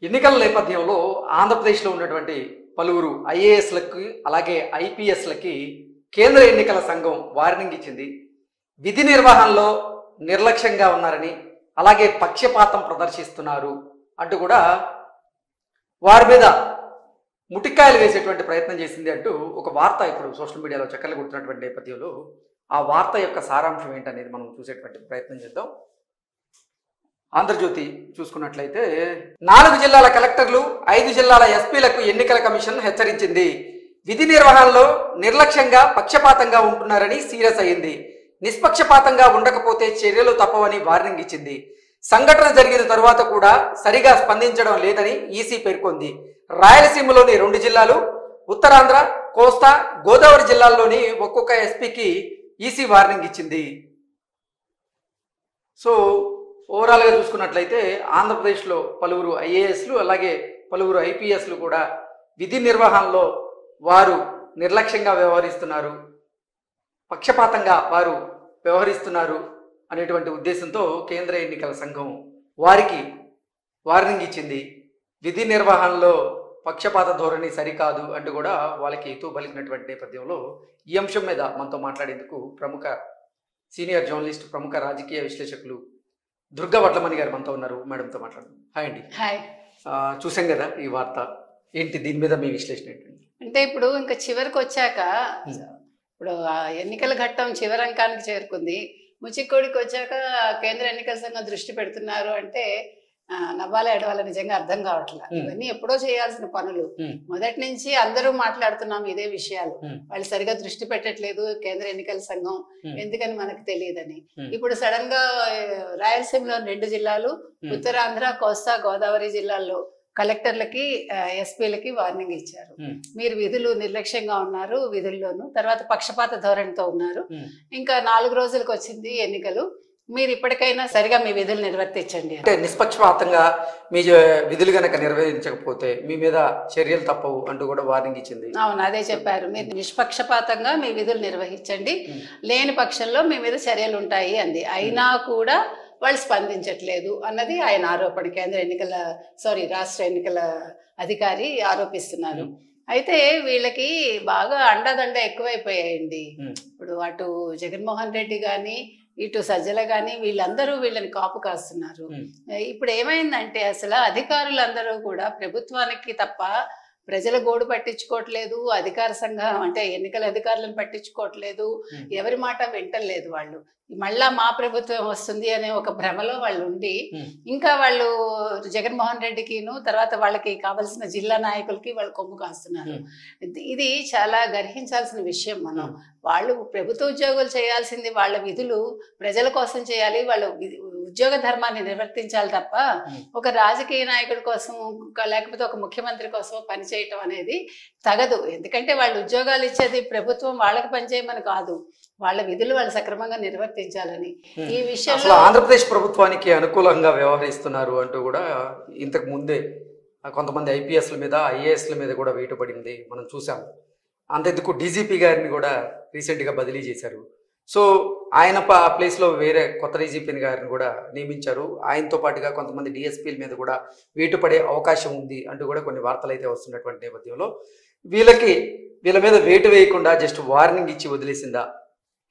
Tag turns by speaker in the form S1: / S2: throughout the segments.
S1: ఎన్నికల నేపథ్యంలో ఆంధ్రప్రదేశ్లో ఉన్నటువంటి పలువురు ఐఏఎస్లకి అలాగే ఐపీఎస్లకి కేంద్ర ఎన్నికల సంఘం వార్నింగ్ ఇచ్చింది. విధి నిర్వహణలో నిర్లక్ష్యంగా ఉన్నారని, అలాగే పక్షపాతం ప్రదర్శిస్తున్నారు అంటూ కూడా వారి మీద ముటిక్కాయలు వేసేటువంటి ప్రయత్నం చేసింది అంటూ ఒక వార్త ఇప్పుడు సోషల్ మీడియాలో చక్కర్లు కొడుతున్నటువంటి నేపథ్యంలో ఆ వార్త యొక్క సారాంశం ఏంటనేది మనం చూసేటువంటి ప్రయత్నం చేద్దాం. ఆంధ్రజ్యోతి చూసుకున్నట్లయితే 4 జిల్లాల కలెక్టర్లు 5 జిల్లాల ఎస్పీలకు ఎన్నికల కమిషన్ హెచ్చరించింది. విధి నిర్వహణలో నిర్లక్ష్యంగా పక్షపాతంగా ఉంటున్నారని సీరియస్ అయ్యింది. నిష్పక్షపాతంగా ఉండకపోతే చర్యలు తప్పవని వార్నింగ్ ఇచ్చింది. సంఘటన జరిగిన తరువాత కూడా సరిగా స్పందించడం లేదని ఈసీ పేర్కొంది. రాయలసీమలోని 2 జిల్లాలు, ఉత్తరాంధ్ర, కోస్తా, గోదావరి జిల్లాల్లోని ఒక్కొక్క ఎస్పీకి ఈసీ వార్నింగ్ ఇచ్చింది. సో ఓవరాల్గా చూసుకున్నట్లయితే ఆంధ్రప్రదేశ్లో పలువురు ఐఏఎస్లు అలాగే పలువురు ఐపీఎస్లు కూడా విధి నిర్వహణలో వారు నిర్లక్ష్యంగా వ్యవహరిస్తున్నారు, పక్షపాతంగా వారు వ్యవహరిస్తున్నారు అనేటువంటి ఉద్దేశంతో కేంద్ర ఎన్నికల సంఘం వారికి వార్నింగ్ ఇచ్చింది. విధి నిర్వహణలో పక్షపాత ధోరణి సరికాదు అంటూ కూడా వాళ్ళకి ఎత్తు పలికినటువంటి నేపథ్యంలో ఈ అంశం మీద మనతో మాట్లాడేందుకు ప్రముఖ సీనియర్ జర్నలిస్ట్, ప్రముఖ రాజకీయ విశ్లేషకులు దుర్గా వడ్లమణి గారు మనతో ఉన్నారు. మేడంతో మాట్లాడదాం. హాయ్ అండి.
S2: హాయ్.
S1: చూసాం కదా ఈ వార్త, ఏంటి దీని మీద మీ విశ్లేషణ ఏంటండి?
S2: అంటే ఇప్పుడు ఇంకా చివరికి వచ్చాక ఇప్పుడు ఎన్నికల ఘట్టం చివరంకానికి చేరుకుంది. ముచ్చికోడికి వచ్చాక కేంద్ర ఎన్నికల సంఘం దృష్టి పెడుతున్నారు అంటే నవ్వాల ఎడవాల నిజంగా అర్థం కావట్లేదు. ఇవన్నీ ఎప్పుడో చేయాల్సిన పనులు. మొదటి నుంచి అందరూ మాట్లాడుతున్నాం ఇదే విషయాలు. వాళ్ళు సరిగా దృష్టి పెట్టట్లేదు కేంద్ర ఎన్నికల సంఘం, ఎందుకని మనకు తెలియదని. ఇప్పుడు సడన్ గా రాయలసీమలో 2 జిల్లాలు, ఉత్తరాంధ్ర, కోస్తా, గోదావరి జిల్లాల్లో కలెక్టర్లకి ఎస్పీలకి వార్నింగ్ ఇచ్చారు. మీరు విధులు నిర్లక్ష్యంగా ఉన్నారు, విధుల్లోనూ తర్వాత పక్షపాత ధోరణితో ఉన్నారు, ఇంకా 4 రోజులకు వచ్చింది ఎన్నికలు, మీరు ఇప్పటికైనా సరిగా మీ విధులు నిర్వర్తించండి.
S1: అంటే నిష్పక్షపాతంగా మీ విధులు గనక నిర్వహించకపోతే మీ మీద చర్యలు తప్పవు అంటూ కూడా వార్నింగ్ ఇచ్చింది.
S2: అవును, అదే చెప్పారు. మీరు నిష్పక్షపాతంగా మీ విధులు నిర్వహించండి, లేని పక్షంలో మీ మీద చర్యలు ఉంటాయి అంది. అయినా కూడా వాళ్ళు స్పందించట్లేదు అన్నది ఆయన ఆరోపణ. రాష్ట్ర ఎన్నికల అధికారి ఆరోపిస్తున్నారు. అయితే వీళ్ళకి బాగా అండదండ ఎక్కువైపోయాయండి. ఇప్పుడు అటు జగన్మోహన్ రెడ్డి కానీ ఇటు సజ్జల కానీ వీళ్ళందరూ వీళ్ళని కాపు కాస్తున్నారు. ఇప్పుడు ఏమైందంటే అసలు అధికారులందరూ కూడా ప్రభుత్వానికి తప్ప ప్రజల గోడు పట్టించుకోవట్లేదు, అధికార సంఘం అంటే ఎన్నికల అధికారులను పట్టించుకోవట్లేదు, ఎవరి మాట వింటలేదు. వాళ్ళు మళ్ళా మా ప్రభుత్వం వస్తుంది అనే ఒక భ్రమలో వాళ్ళు ఉండి ఇంకా వాళ్ళు జగన్మోహన్ రెడ్డికిను తర్వాత వాళ్ళకి కావాల్సిన జిల్లా నాయకులకి వాళ్ళు కొమ్ము కాస్తున్నారు. ఇది చాలా గర్హించాల్సిన విషయం. వాళ్ళు ప్రభుత్వ ఉద్యోగులు చేయాల్సింది వాళ్ళ విధులు ప్రజల కోసం చేయాలి, వాళ్ళ ఉద్యోగ ధర్మాన్ని నిర్వర్తించాలి తప్ప ఒక రాజకీయ నాయకుడి కోసం లేకపోతే ఒక ముఖ్యమంత్రి కోసం పనిచేయటం అనేది తగదు. ఎందుకంటే వాళ్ళు ఉద్యోగాలు ఇచ్చేది ప్రభుత్వం వాళ్ళకి పనిచేయమని కాదు, వాళ్ళ విధులు వాళ్ళు సక్రమంగా నిర్వర్తించాలని. ఈ విషయంలో
S1: ఆంధ్రప్రదేశ్ ప్రభుత్వానికి అనుకూలంగా వ్యవహరిస్తున్నారు అంటూ కూడా ఇంతకు ముందే కొంతమంది ఐపీఎస్ల మీద ఐఏఎస్ల మీద కూడా వేటు పడింది మనం చూసాం. అంతెందుకు డీజీపీ గారిని కూడా రీసెంట్గా బదిలీ చేశారు. సో ఆయన ప్లేస్లో వేరే కొత్త డీజీపీ గారిని కూడా నియమించారు. ఆయనతో పాటుగా కొంతమంది డిఎస్పీల మీద కూడా వేటు పడే అవకాశం ఉంది అంటూ కూడా కొన్ని వార్తలు అయితే వస్తున్నటువంటి నేపథ్యంలో వీళ్ళ మీద వేటు వేయకుండా జస్ట్ వార్నింగ్ ఇచ్చి వదిలేసిందా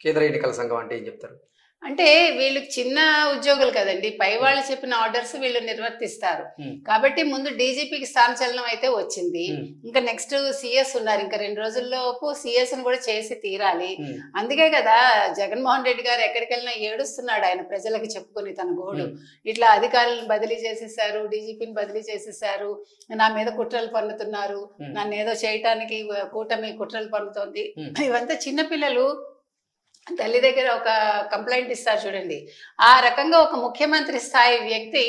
S1: కేంద్ర ఎన్నికల సంఘం అంటే ఏం చెప్తారు?
S2: అంటే వీళ్ళు చిన్న ఉద్యోగులు కదండి, పై వాళ్ళు చెప్పిన ఆర్డర్స్ వీళ్ళు నిర్వర్తిస్తారు. కాబట్టి ముందు డీజీపీకి స్థానచలనం అయితే వచ్చింది. ఇంకా నెక్స్ట్ సిఎస్ ఉన్నారు, ఇంకా 2 రోజుల్లోపు సిఎస్ ను కూడా చేసి తీరాలి. అందుకే కదా జగన్మోహన్ రెడ్డి గారు ఎక్కడికి వెళ్ళినా ఏడుస్తున్నాడు. ఆయన ప్రజలకు చెప్పుకొని తన గోడు, ఇట్లా అధికారులను బదిలీ చేసేసారు, డీజీపీని బదిలీ చేసేసారు, నా మీద కుట్రలు పన్నుతున్నారు, నన్ను ఏదో చేయటానికి కూటమి కుట్రలు పన్నుతోంది. ఇవంతా చిన్నపిల్లలు తల్లి దగ్గర ఒక కంప్లైంట్ ఇస్తారు చూడండి, ఆ రకంగా ఒక ముఖ్యమంత్రి స్థాయి వ్యక్తి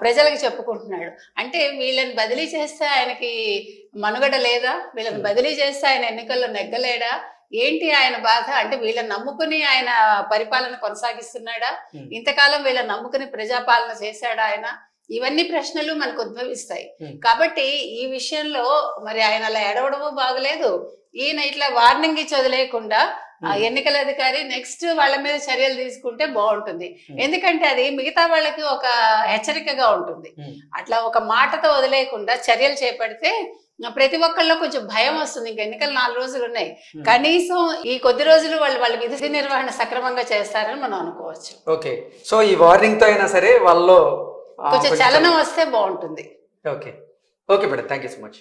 S2: ప్రజలకు చెప్పుకుంటున్నాడు. అంటే వీళ్ళని బదిలీ చేస్తే ఆయనకి మనుగడ లేదా? వీళ్ళని బదిలీ చేస్తే ఆయన ఎన్నికల్లో నెగ్గలేడా? ఏంటి ఆయన బాధ? అంటే వీళ్ళని నమ్ముకుని ఆయన పరిపాలన కొనసాగిస్తున్నాడా? ఇంతకాలం వీళ్ళని నమ్ముకుని ప్రజాపాలన చేశాడా ఆయన? ఇవన్నీ ప్రశ్నలు మనకు ఉద్భవిస్తాయి. కాబట్టి ఈ విషయంలో మరి ఆయన అలా ఏడవడమూ బాగలేదు, ఈయన ఇట్లా వార్నింగ్ ఇచ్చి వదిలేయకుండా ఆ ఎన్నికల అధికారి నెక్స్ట్ వాళ్ళ మీద చర్యలు తీసుకుంటే బాగుంటుంది. ఎందుకంటే అది మిగతా వాళ్ళకి ఒక హెచ్చరికగా ఉంటుంది. అట్లా ఒక మాటతో వదిలేయకుండా చర్యలు చేపడితే ప్రతి ఒక్కళ్ళలో కొంచెం భయం వస్తుంది. ఇంక ఎన్నికలు 4 రోజులు ఉన్నాయి, కనీసం ఈ కొద్ది రోజులు వాళ్ళ విధి నిర్వహణ సక్రమంగా చేస్తారని మనం అనుకోవచ్చు.
S1: ఓకే, సో ఈ వార్నింగ్ తో అయినా సరే వాళ్ళలో
S2: కొంచెం చలనం వస్తే బాగుంటుంది.
S1: Okay okay madam, thank you so much.